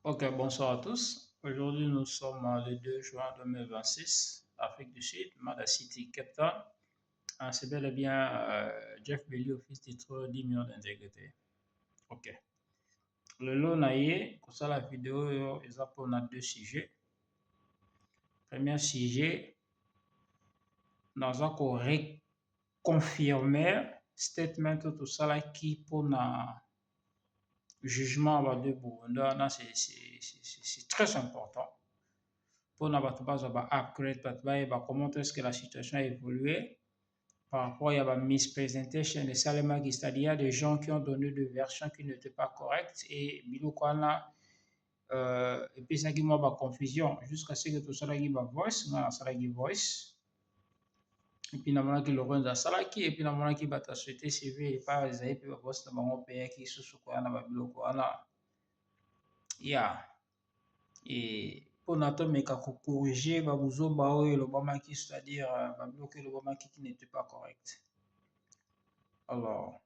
Ok, bonsoir à tous. Aujourd'hui, nous sommes le 2 juin 2026, Afrique du Sud, Mada City, Cape Town. C'est bel et bien Jeff Belly, office titre 10 millions d'intégrité. Ok. Le lot naïe, pour ça la vidéo, ils ont deux sujets. Premier sujet, nous avons confirmer statement tout ça là qui pour na jugement de Burundi, c'est très important. Pour na bato bazwa upgrade comment est-ce que la situation a évolué par rapport à la mispresentation de Salemaki, c'est-à-dire il y a des gens qui ont donné des versions qui n'étaient pas correctes et Bilokwana et puis ça qui m'a confusion jusqu'à ce que tout ça qui va voice, ça qui voice et puis namona qui le rend dans salaki et puis namona qui va t'acheter CV et pas les puis va boss na bango paye qui sous quoi na ba Bilokwana ya et pour natomeka corriger babuzoba oyo elobamaki, c'est-à-dire babiloko elobamaki qui n'était pas correct. Alors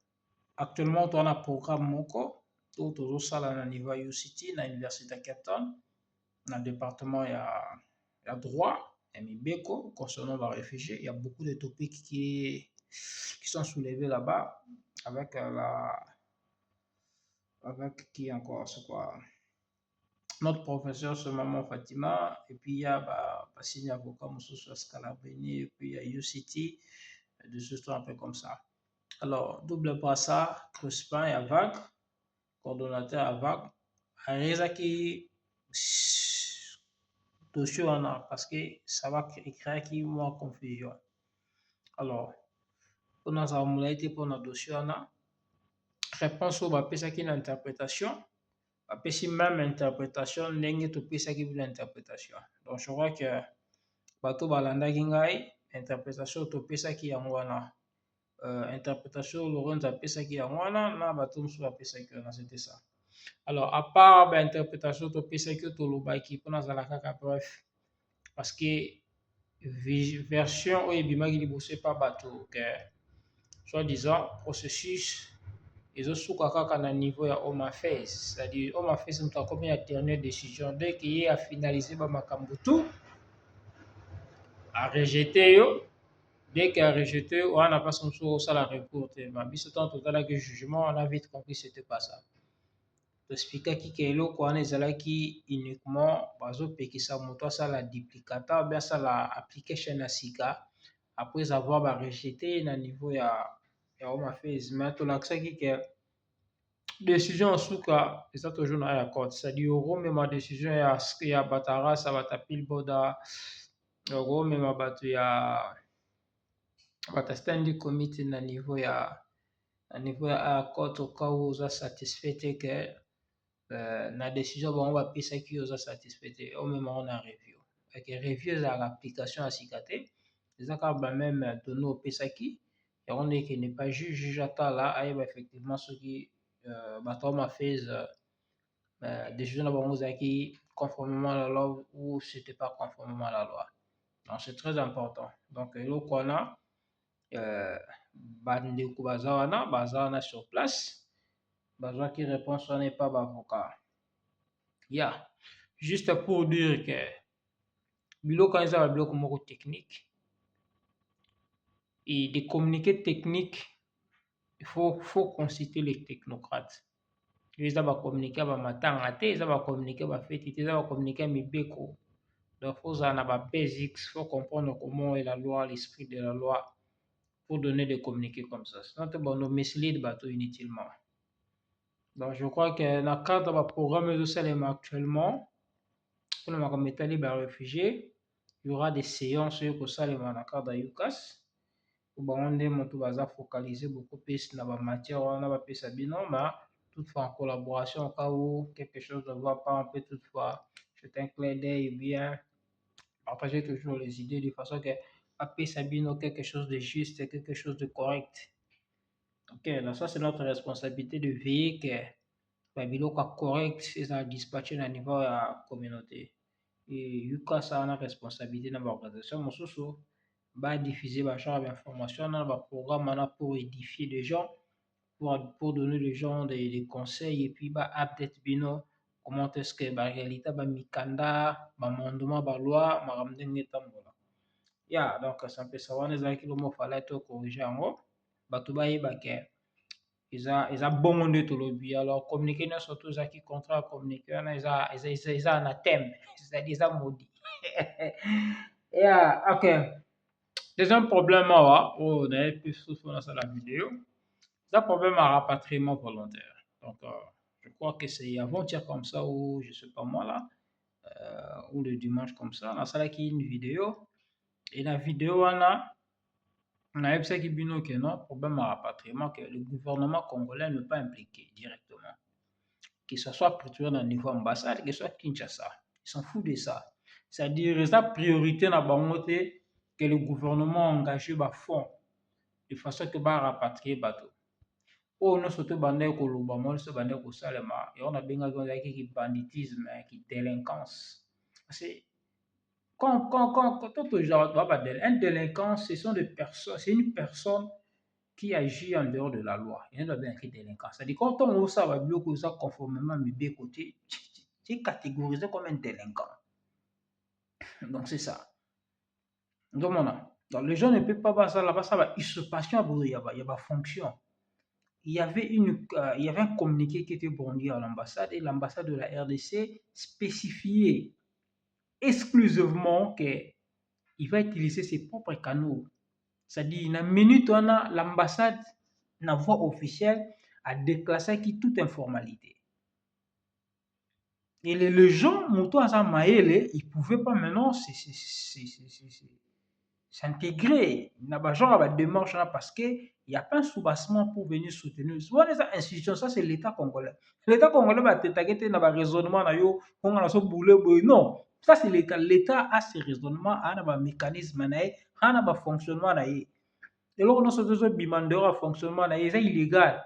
actuellement on a un programme moko to tozosala na niveau ya UCT na université ya Cape Town na département ya droit ya mibeko concernant les réfugiés. Il y a beaucoup de topics qui sont soulevés là-bas avec avec qui encore, c'est quoi, notre professeur, c'est Maman Fatima, et puis il y a Bassini Avocat, Moussous Scalabrini, et puis il y a UCT, des histoires un peu comme ça. Alors, double ça, Crespin et Avag, coordonnateur Avag, Rezaki, dossier on a, parce que ça va créer qui moins confusion. Alors, pour nous avoir été pour notre dossier on a, réponse au bapesaki une interprétation, bapesi même interprétation, ndenge topesaki bila interprétation. Donc, je crois que bato balandaki ngai interprétation topesaki yango wana interprétation Lorenz apesaki yango wana na bato mosusu apesaki wana, c'était ça. Alors à part interprétation topesaki tolobaki mpona azala kaka bref parce que version oyo ebimaki liboso epa bato ke soi-disant processus ezosuka kaka na niveau ya home affairs, c'est-à-dire home affairs moto akomi ya dernière décision dès que ye afinalize bamakambo tout arejete yo. Dès qu'il a rejeté, on a pas son sou ça la recours. Mais biso tant total que jugement, on a vite compris que c'était pas ça. T'expliquer qui que lo quoi qui uniquement bazo pekisa moto ça la duplicateur bien ça la application à sika après avoir rejeté na niveau ya home affairs. Mais to l'accès qui que décision en souka et ça toujours na accord. C'est-à-dire euro même ma décision ya batara ça va tapil boda euro même batu ya batastandi committee na niveau ya accord au cas où oza satisfait que na décision bango bapesaki oza satisfait te omema ngo na review eke review ezalaka application ya sika te eza kaka bameme donné opesaki yango nde ke ne pas juge atala ayeba effectivement soki bato home affairs décision na bango ezalaki conformément à la loi ou c'était pas conformément à la loi. Donc c'est très important. Donc eloko wana bandeko baza wana sur place bazwaki réponse wana epa baavocat ya juste pour dire que biloko eza babiloko moko technique et de communiquer technique il faut consulter les technocrates eza bacommuniquer bamatanga te eza bacommuniquer bafeti te eza bacommuniquer mibeko. Donc faut ozala na basics, faut comprendre comment est la loi, l'esprit de la loi pour donner des communiqués comme ça. Sinon, on mislead bateau inutilement. Donc, je crois que dans le cadre du programme de Salem actuellement, pour les réfugiés, il y aura des séances au Salem dans le cadre de UCAS. Pour on va focaliser beaucoup plus dans la matière, on va pas sabino, mais toutefois en collaboration, au cas où quelque chose ne va pas, on peut toutefois jeter un clin d'œil bien, partager toujours les idées de façon que Papé Sabino quelque chose de juste, quelque chose de correct. Ok, donc ça c'est notre responsabilité de veiller que babiloko correct eza dispatché na niveau ya communauté. Et yuka ça na responsabilité na organisation mosusu ba diffuser ba genre d'information na ba programme na pour édifier les gens, pour donner les gens des conseils et puis ba update bino comment est-ce que réalité mikanda bamondement baloi makambo ndenge etambola. Ya donc c'est un peu ça wana ezalaki lomo fallait to corriger yango bato bayeba ke eza bongo nde tolobi. Alors communiqué nyonso to ezalaki contrat ya communiqué wana eza anathème, c'est-à-dire eza maudit. Ya ok, deuxième problème awa oyo nayebi mpe susu nasala video, eza problème ya rapatriement volontaire. Donc je crois que c'est avant-hier comme ça ou je sais pas moi là, ou le dimanche comme ça nasalaki une vidéo et la vidéo wana nayebisaki bino ke non problème ya rapatriement que le gouvernement congolais n'est pas impliqué directement, que ce soit plutôt na niveau ambassade que ce soit Kinshasa, ils s'en foutent de ça. C'est-à-dire eza priorité na bango te que le gouvernement engagé bafond de façon ke barapatrie bato oyo nyonso to bandaki koloba mo nyonso bandaki kosalema yango nabengaki ezalaki banditisme délinquance. Parce que un délinquant, ce sont des personnes, c'est une personne qui agit en dehors de la loi. Il y a bien écrit délinquant. C'est-à-dire quand on ça va bloquer ça conformément à mes côtés, tu es catégorisé comme un délinquant. Donc c'est ça. Donc les gens ne peuvent pas passer là-bas, ça va usurpation, il y a fonction. Il y avait un communiqué qui était brandi à l'ambassade et l'ambassade de la RDC spécifiait exclusivement qu'il va utiliser ses propres canaux. C'est-à-dire, dans une minute, l'ambassade, la voie officielle, a déclassé toute informalité. Et les gens, ils ne pouvaient pas maintenant s'intégrer. Il y a des gens qui démarche parce qu'il n'y a pas un soubassement pour venir soutenir. Souvent, les institutions, ça c'est l'État congolais. L'État congolais va t'attaquer dans le raisonnement, non. Ça c'est l'État. L'État a ses raisonnements, a un mécanisme, a un fonctionnement. Et là, on a ce bimandeur à fonctionnement, c'est illégal.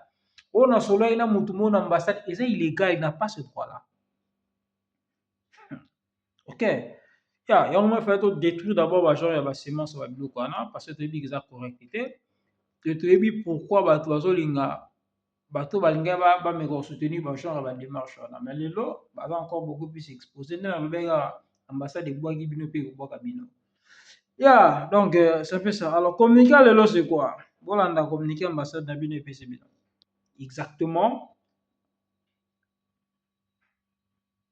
On a solo il a moutoumon ambassade, c'est illégal, il n'a pas ce droit-là. Ok. Ya yango fait détruire d'abord genre ya ba semence ba biloko wana parce que toyebi eza correctité. Toyebi pourquoi bato bazolinga bato balinga bameka kosoutenir ba genre ba démarche wana. Mais lelo baza encore beaucoup plus exposé nde nalobeka ambassade ebwaki bino mpe ekobwaka bino. Ya donc c'est un peu ça. Alors communiquer lelo c'est quoi? Bolanda communiquer ambassade na bino epesi bino. Exactement.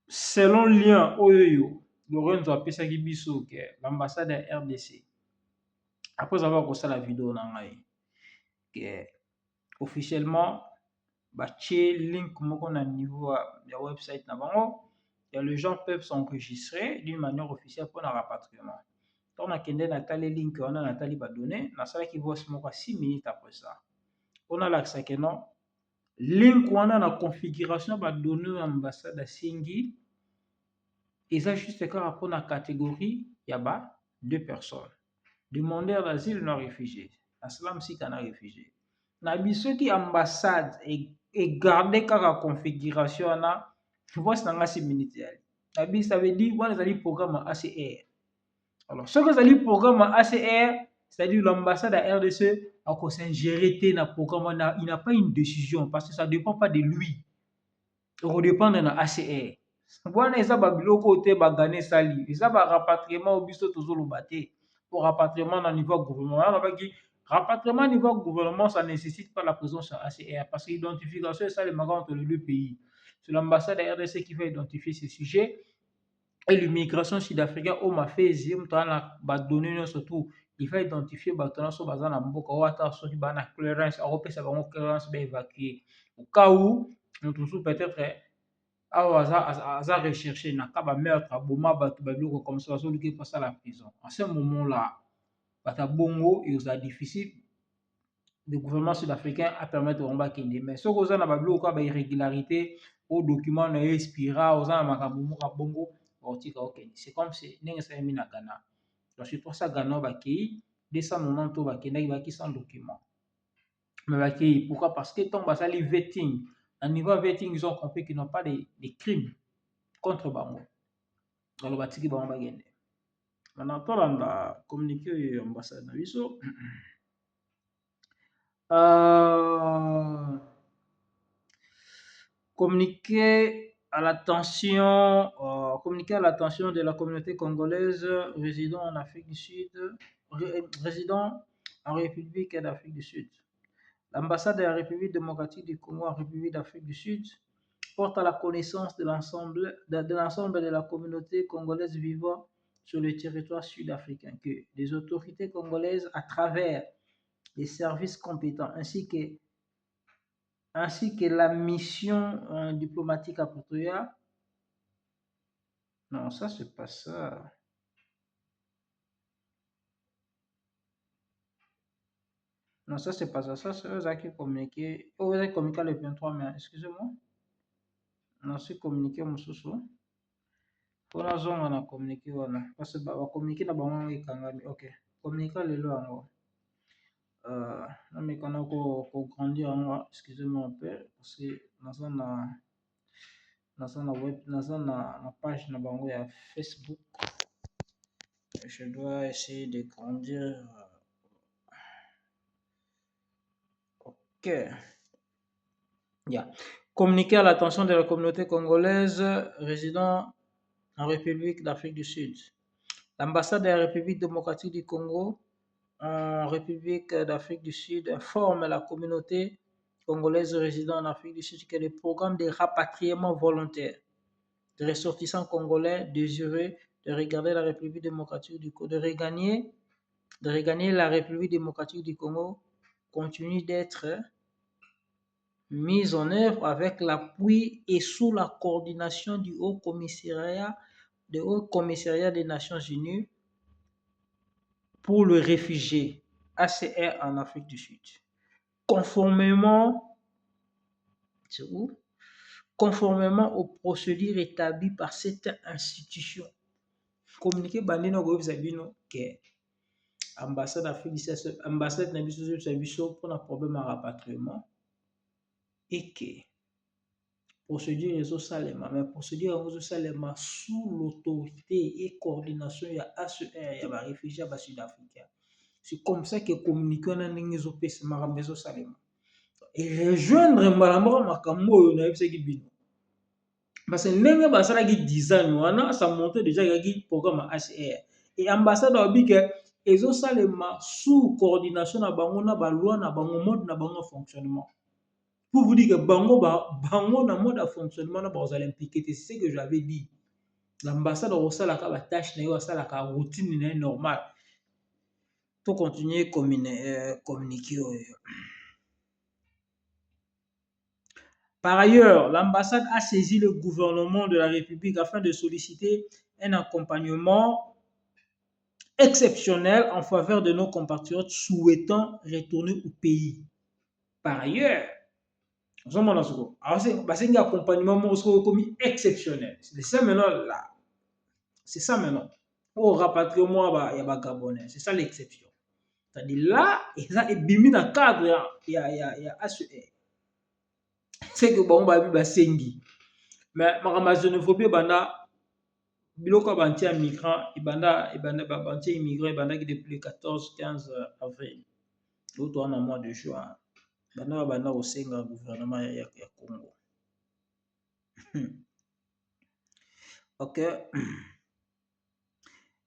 Selon lien oyo Lorenzo apesaki biso ke l'ambassade ya RDC après avoir posté la vidéo na ngai que officiellement batie link moko na niveau ya website na bango et les gens peuvent s'enregistrer d'une manière officielle pour le rapatriement. Donc nakende natali link wana natali ba données nasalaki voice moko 6 minutes après ça. On a l'accès que non link wana na configuration ba données ambassade asingi eza juste par rapport à la catégorie ya ba deux personnes. Demandeur d'asile non réfugié. Aslam si kana réfugié. Na biso ki ambassade et garder la configuration na voici dans 6 minutes. Na biso ça veut dire voilà le programme ACR. Alors ce que ça dit programme ACR, c'est-à-dire l'ambassade à RDC a s'ingérer dans programme il n'a pas une décision parce que ça dépend pas de lui. Ça dépend de la ACR. Voilà eza ba biloko te ba gagner sali. Eza ba rapatriement au biso tozoloba te. Pour rapatriement au niveau gouvernement. Rapatriement au niveau gouvernement, ça ne nécessite pas la présence à ACR parce que l'identification est ça le marquant entre les deux pays. C'est l'ambassade de RDC qui va identifier ces sujets et l'immigration sud-africaine au mafezi donné surtout il va identifier batona so bazana mboka ou ata so ki bana clearance a repesa bango clearance ba évacuer au cas où nous peut-être aza recherché na ka ba meurtre aboma bato ba biloko comme ça bazoluki passer à la prison. À ce moment-là bata bongo et ça difficile le gouvernement sud-africain a permettre de bakende mais ce que na ba biloko ba irrégularité au document na expira oza na makambo moko bongo otika okende. C'est comme si ndenge ça mis na Ghana. Donc c'est pour ça Ghana bakei 290 bakendaki baki sans document. Mais bakei pourquoi? Parce que tant basali vetting à niveau vetting ils ont compris qu'ils n'ont pas de crimes contre bango. Alors batiki bango bagende. Maintenant tolanda communiquer ambassade na biso communiqué à l'attention, communiqué à l'attention de la communauté congolaise résidant en Afrique du Sud, résidant en République d'Afrique du Sud. L'ambassade de la République démocratique du Congo en République d'Afrique du Sud porte à la connaissance de l'ensemble de la communauté congolaise vivant sur le territoire sud-africain que les autorités congolaises, à travers les services compétents ainsi que la mission diplomatique à Pretoria. Non, ça, c'est pas ça. Non, ça, c'est pas ça. Ça, c'est eux qui communiqué. Oh, vous avez communiqué le 23 mai. Excusez-moi. Non, c'est communiqué, mon sous. Pour la zone, on a communiqué. Parce que on a communiqué dans le Kangami. Ok. Communiqué le loin. Non, mais quand on grandir, excusez-moi un peu. Parce que dans la page de Facebook, je dois essayer de grandir. Ok. Yeah. Communiquer à l'attention de la communauté congolaise résidant en République d'Afrique du Sud. L'ambassade de la République démocratique du Congo en République d'Afrique du Sud informe la communauté congolaise résidant en Afrique du Sud que le programme de rapatriement volontaire des ressortissants congolais désireux de regarder la République démocratique du Congo, de regagner la République démocratique du Congo continue d'être mise en œuvre avec l'appui et sous la coordination du Haut Commissariat des Nations Unies pour le réfugié, HCR en Afrique du Sud. Conformément aux procédures établies par cette institution. Communiqué bandino go zabino que ambassade d'Afrique du Sud, ambassade na biso pour un problème à rapatriement et que procédure ezosalema, mais procédure yango ezosalema sous l'autorité et coordination ya HCR ya baréfugié ya basud-africain. C'est comme ça que communiqué wana ndenge ezopesa makambo ezosalema erejoindre mbala moko makambo oyo nayebisaki bino parce que ndenge basalaki design wana ça montre déjà ezalaki programme ya HCR et ambassade alobi ke ezosalema sous coordination na bango na baloi na bango mode na bango fonctionnement. Pour vous dire que bango na mode de fonctionnement na bazali impliqué, c'est ce que j'avais dit. L'ambassade osalaka ba tâche na yo asalaka routine na normal. Pour continuer communiquer. Par ailleurs, l'ambassade a saisi le gouvernement de la République afin de solliciter un accompagnement exceptionnel en faveur de nos compatriotes souhaitant retourner au pays. Par ailleurs, c'est un accompagnement commis exceptionnel. C'est ça maintenant là. C'est ça maintenant. Au rapatriement, il y a Gabonais. C'est ça l'exception. C'est-à-dire là, il y a bimi dans le cadre, il y a HCR. C'est que bon, bah sengi. Mais ma xénophobie, banda, biloko banti migrant, banda banti immigrant, banda qui depuis le 14-15 avril. L'autre en mois de juin. Banda au senga gouvernement ya Congo. Ok.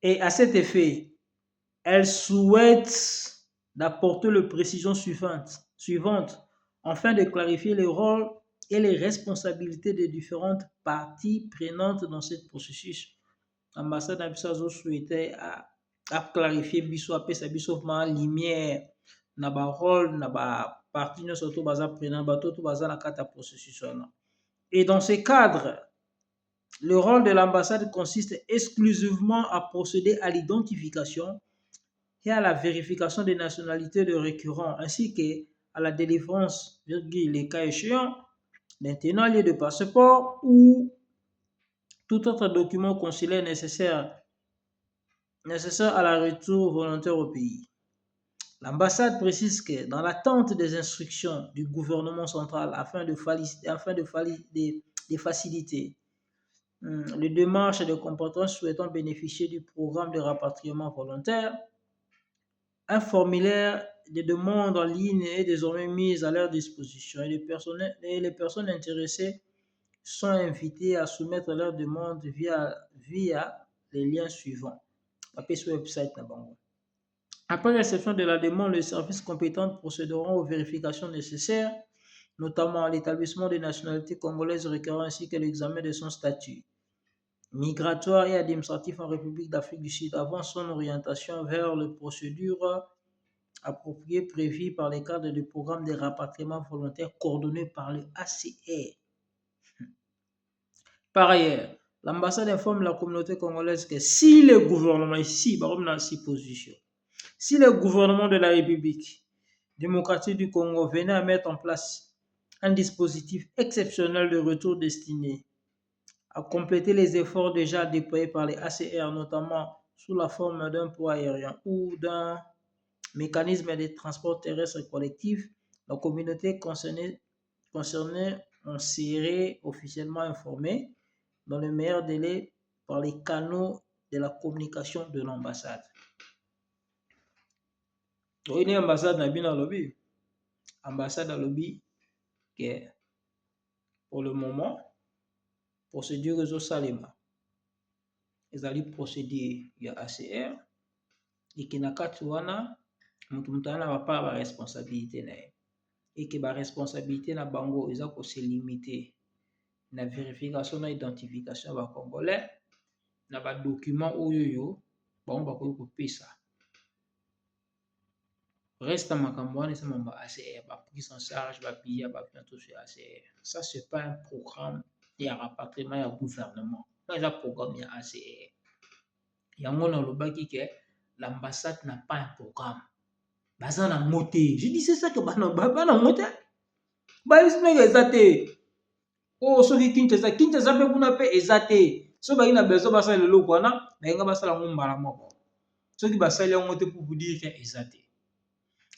Et à cet effet, elle souhaite d'apporter les précisions suivantes afin de clarifier les rôles et les responsabilités des différentes parties prenantes dans ce processus. L'ambassade a souhaité à clarifier biso apesa biso ma lumière na ba rôle na ba partie no surtout baza prenant bato to baza na kata processus wana. Et dans ce cadre, le rôle de l'ambassade consiste exclusivement à procéder à l'identification et à la vérification des nationalités de récurrents, ainsi qu'à la délivrance, les cas échéants, d'un tenant lieu de passeport ou tout autre document consulaire nécessaire à la retour volontaire au pays. L'ambassade précise que, dans l'attente des instructions du gouvernement central afin de faciliter les démarches des compatriotes souhaitant bénéficier du programme de rapatriement volontaire, un formulaire de demande en ligne est désormais mis à leur disposition et les personnes intéressées sont invités à soumettre leurs demandes via les liens suivants. Papier sur le website. Après réception de la demande, les services compétents procéderont aux vérifications nécessaires, notamment à l'établissement des nationalités congolaises requérant ainsi que l'examen de son statut migratoire et administratif en République d'Afrique du Sud avant son orientation vers les procédures appropriées prévues par les cadres du programme de rapatriement volontaire coordonné par le ACR. Par ailleurs, l'ambassade informe la communauté congolaise que si le gouvernement, si le gouvernement de la République démocratique du Congo venait à mettre en place un dispositif exceptionnel de retour destiné à compléter les efforts déjà déployés par les ACR, notamment sous la forme d'un pont aérien ou d'un mécanisme de transport terrestre collectif, la communauté concernée en serait officiellement informée dans le meilleur délai par les canaux de la communication de l'ambassade. Une ambassade n'a bien lobby. Ambassade à lobby que pour le moment, procédure au Salema. Ils allaient procéder à ACR et qui n'a qu'à tuana, mutana va pas la responsabilité et que la responsabilité na bango ils ont se limiter na vérification na identification ba congolais na ba document oyoyo bango bakoki kopesa. Reste makambo wana eza mamba ACR ba prise en charge ba billet ba bientôt sur ACR. Ça c'est pas un programme ya rapatriement ya gouvernement. C'est un programme ya ACR. Yango na lobaki ke l'ambassade n'a pas un programme. Baza na moté. Je dis c'est ça que bana moté. Ba isme que ezate. Oh soki Kinshasa pe kuna pe ezate. So ba ina besoin ba sala loko wana, ba nga ba sala ngombala moko. Soki ba sala yango te pour vous dire que ezate.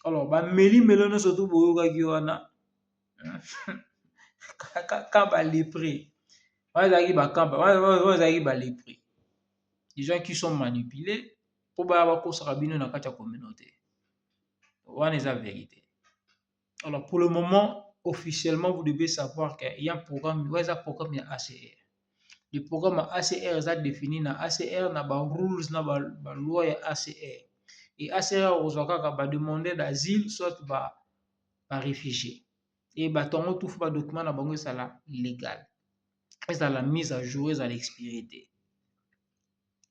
Alors ba meli melono surtout boyoka ki wana. Quand ba les prix. Wazaki ba kamba, wazaki ba les prix. Les gens qui sont manipulés pour ba ko sarabino na kati ya communauté. Wana est la vérité. Alors pour le moment, officiellement, vous devez savoir qu'il y a un programme, il y a un programme ACR. Le programme ACR est défini dans ACR, dans les rules, dans la loi ACR. Et ACR, vous avez demandé d'asile, soit par réfugié. Et vous tout fait document dans bango ça légal. C'est la mise à jour, c'est l'expirité.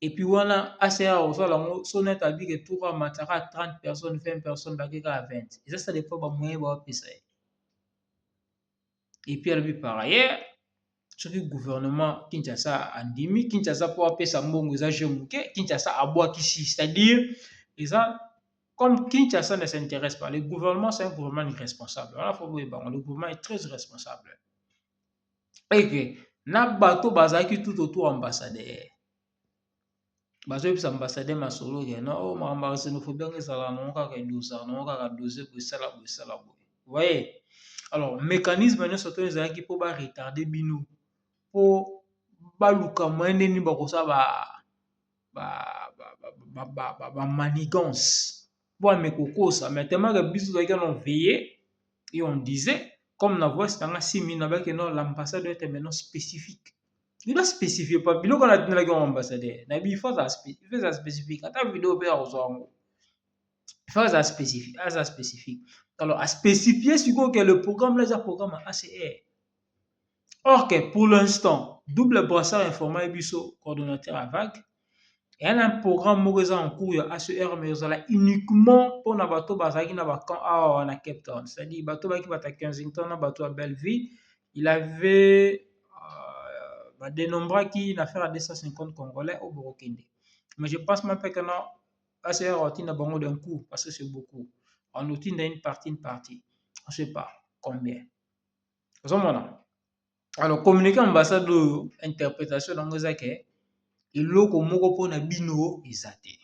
Et puis voilà, ACR, vous avez sonnet à dire que tout va matara à 30 personnes, 20 personnes, à 20. Et ça dépend de moyen de faire. Et puis par ailleurs, sur le gouvernement Kinshasa andimi, Kinshasa pour appeler ça mbongo za jemuke, Kinshasa aboua ici, c'est-à-dire, comme Kinshasa ne s'intéresse pas, le gouvernement c'est un gouvernement irresponsable. Le gouvernement est très irresponsable. Et que, na bato bazaki tout autour ambassadeur. Bazo bisa ambassadeur masolo ke na o ma xénophobie ngezala non ka douza, non ka doser pour ça la. Vous voyez? Alors, mécanisme ne surtout les gens qui peuvent retarder bino pour baluka moyen ni bakosa ba manigance pour mekokosa mais tellement que biso qui ont veillé et on disait comme na voix c'est un 6 000 avec non l'ambassade doit être maintenant spécifique. Il doit spécifier pas bilo qu'on a tenu la ambassadeur na bi il faut ça spécifique ata vidéo pe a ozango. Il faut ça spécifique. Alors, à spécifier que le programme est un programme ACR. Or que pour l'instant, double brassard informel biso coordonnateur à vague. Il y a un programme en cours à ACR, mais uniquement pour Nabato Bazaki Nabakan à Cape Town. C'est-à-dire, Bato Baki Bata Kensington, Bato à Belleville. Il avait dénombré qui une affaire à 250 Congolais au Burkina. Mais je pense même pas que non. ACR a un bango d'un coup, parce que c'est beaucoup. On obtient une partie. On ne sait pas combien. Alors, communiquer ambassade d'interprétation dans les acquis, et l'eau moko pour na bino ezate.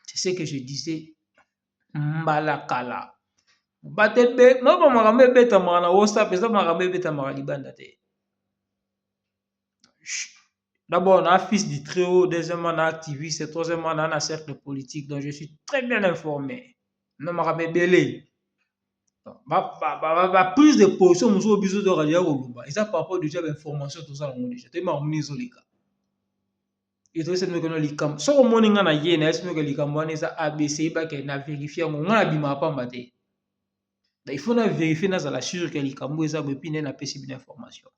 C'est ce que je disais. Mbalakala. Batebe, non pas marambe beta marana WhatsApp, mais ça marambe beta maralibanda te. D'abord, on a fils du trio, deuxièmement, on a activiste, troisièmement, on a un cercle politique, donc je suis très bien informé. Non, Marabé Belé. Prise de position mosusu biso tokalia koloba eza par rapport déjà bainformation tozala yango déjà toyeba yango nini ezoleka etoyesi meke no likambo soki omoni nga na ye na yesi meke likambo wana eza abc yebake na vérifie yango nga na bimaka pamba te il faut na vérifie nazala sûr ke likambo eza boye epi nde napesi bino information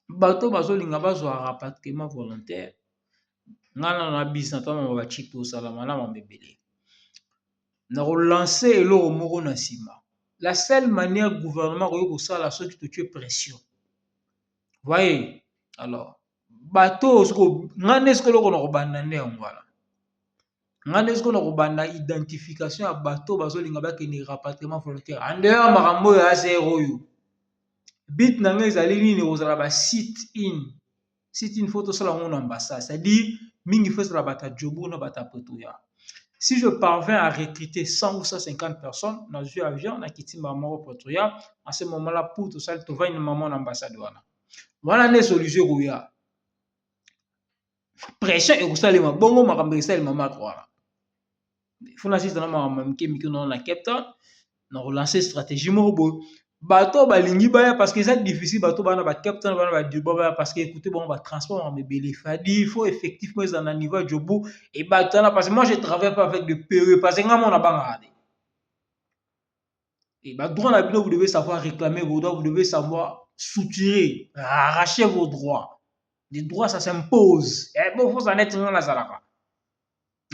bato bazolinga bazwa rapatriement volontaire nga nano na bis na ntango bachip tosala malamu ebele na kolanse eloko moko na nsima la seule manière gouvernement koki kosala soki totue pression voye alors bato nga nde sikoyo eloko na kobanda nde yango wana nga nde sikoyo na kobanda identification ya bato bazolinga bakende rapatriement volontaire andeya makambo oyo aser oyo bit na nga ezali nini kozala basite in fo tosala yango na ambassade c'est-à-dire mingi fo ezala bato ya jobu na bato ya pretoria. Si je parviens à recruter 100 ou 150 personnes dans un avion, na kiti mama Pretoria, à ce moment-là, pour tout ça, tu vas une maman ambassade wana. Voilà les solutions koya. Pression et kosalema bongo makambo esalema mako wana. Il faut na sisi na makambo miki na Cape Town, na relancer stratégie moko boy. Bato balingi baya parce que c'est difficile bato bana ba Cape Town bana ba Durban baya parce que écoutez bon ba transport en mebele fadi il faut effectivement ils en niveau de jobu et bato na parce que moi je travaille pas avec des PE parce que nga mona banga et ba droit na bino vous devez savoir réclamer vos droits vous devez savoir soutirer arracher vos droits les droits ça s'impose et bon faut en être na zalaka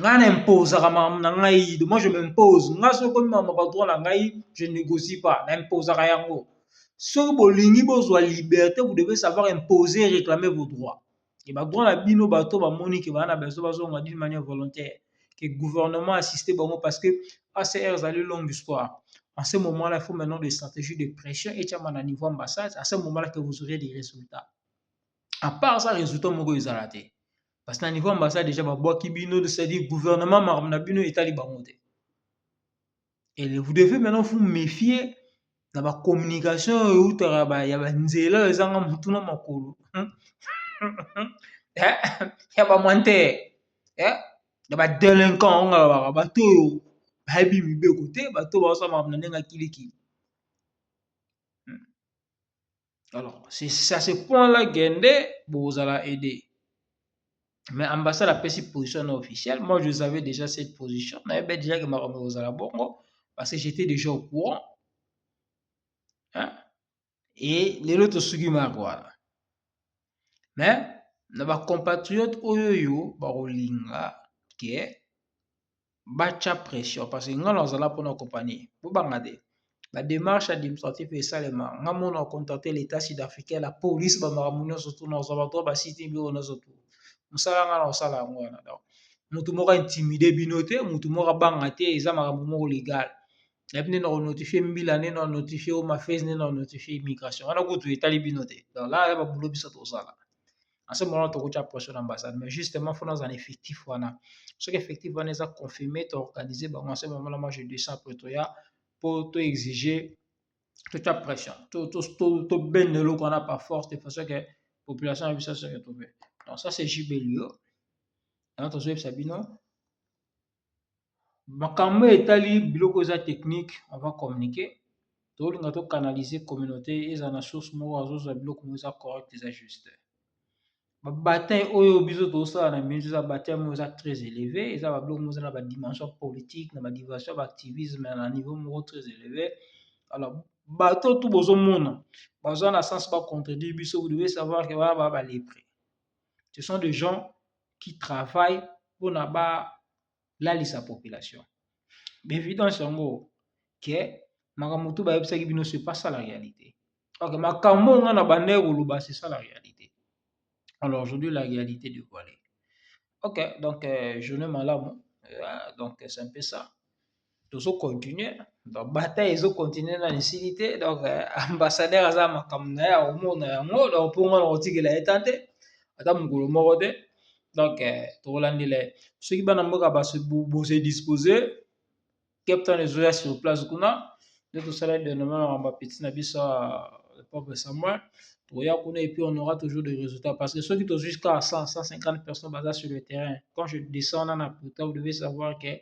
nga na impose na ngai moi je m'impose nga so comme ma droit na ngai je négocie pas na impose yango soki bolingi bozwa liberté vous devez savoir imposer et réclamer vos droits et ba droit na bino bato bamoni ke bana beso bazonga d'une manière volontaire que gouvernement assisté bango parce que ACR ezali longue histoire en ce moment là il faut maintenant des stratégies de pression et tiama na niveau ambassade à ce moment là que vous aurez des résultats à part ça résultat moko ezala te. Parce que na niveau ambassade déjà babwaki bino c'est-à-dire gouvernement makambo na bino etali bango te. Et vous devez maintenant vous méfier na ba communication eutaka ba ya banzela ezanga mutuna makolo ya ba menteur ya ba délinquant ngala bato oyo bayebi mibeko te bato bazosala makambo na ndenge akilikili. Alors c'est à ce point là gende bozala aider. Mais ambassade a pris position officielle. Moi, je savais déjà cette position. On avait déjà que ma aux à la bongo parce que j'étais déjà au courant. Hein? Et les autres suivi ma quoi. Mais nos compatriotes oyoyo barolinga que bacha pression parce que nous allons là pour nos compagnies. Vous bangade. La démarche administrative est seulement. Nous avons contacté l'État sud-africain, la police, bamaramouno surtout nos abattoirs, basiti bio nos autres. Mosala nga na osala yango wana donc mutu moko intimidé bino te mutu moko abanga te eza makambo moko légal yebi nde na konotifie mbila nde na konotifie o mafese nde na konotifie immigration wana kutu etali bino te donc là ya babulo biso tosala en ce moment tokotia pression ambassade mais justement fo nazala effectif wana soki effectif wana eza confirmé toorganiser bango en ce moment là moi je descends Pretoria po to exiger totia pression to bende eloko wana par force de façon que population ya biso se retrouve. Donc ça c'est Jibelio. Alors tozoyebisa bino makambo etali biloko eza technique on va communiquer tolinga to canaliser communauté eza na source moko azozwa biloko moko eza correct eza juste babataille oyo biso tozosala na minute eza bataille moko eza très élevé eza babiloko moko eza na badimension politique na badimension baactivisme na niveau moko très élevé. Alors bato tout bozomona bazwa na sens bacontredire biso vous devez savoir que wana baba balépré. Ce sont des gens qui travaillent pour lalisa population. Mais évidence yango que makambo to bayebisaki bino c'est pas ça la réalité. Ok, makambo nga na bande koloba c'est ça la réalité. Alors aujourd'hui la réalité dévoilée. Ok, donc journée malamu. Donc c'est un peu ça. Tozo continuer. Donc bataille ezo continuer na nsilité. Donc ambassadeur aza makambo na ya omona yango donc pour nga otikela etante. Ata mokolo moko te donc tokolandela soki bana mboka bose disposer Cape Town ezoya sur place kuna nde tosala dernièrement na bapeti na biso le pauvre Samuel toya kuna et puis on aura toujours des résultats parce que soki tozwi jusqu'à 100-150 personnes basées sur le terrain quand je descends na Pretoria vous devez savoir que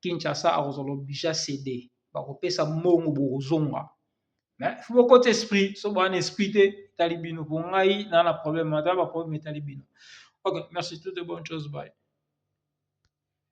Kinshasa akozala obligé à céder bakopesa mbongo bokozonga. Mais faut beaucoup esprit, so bon esprit te tali bino pour ngai na problème, ata ba problème tali bino. OK, merci, toutes de bonnes choses, bye.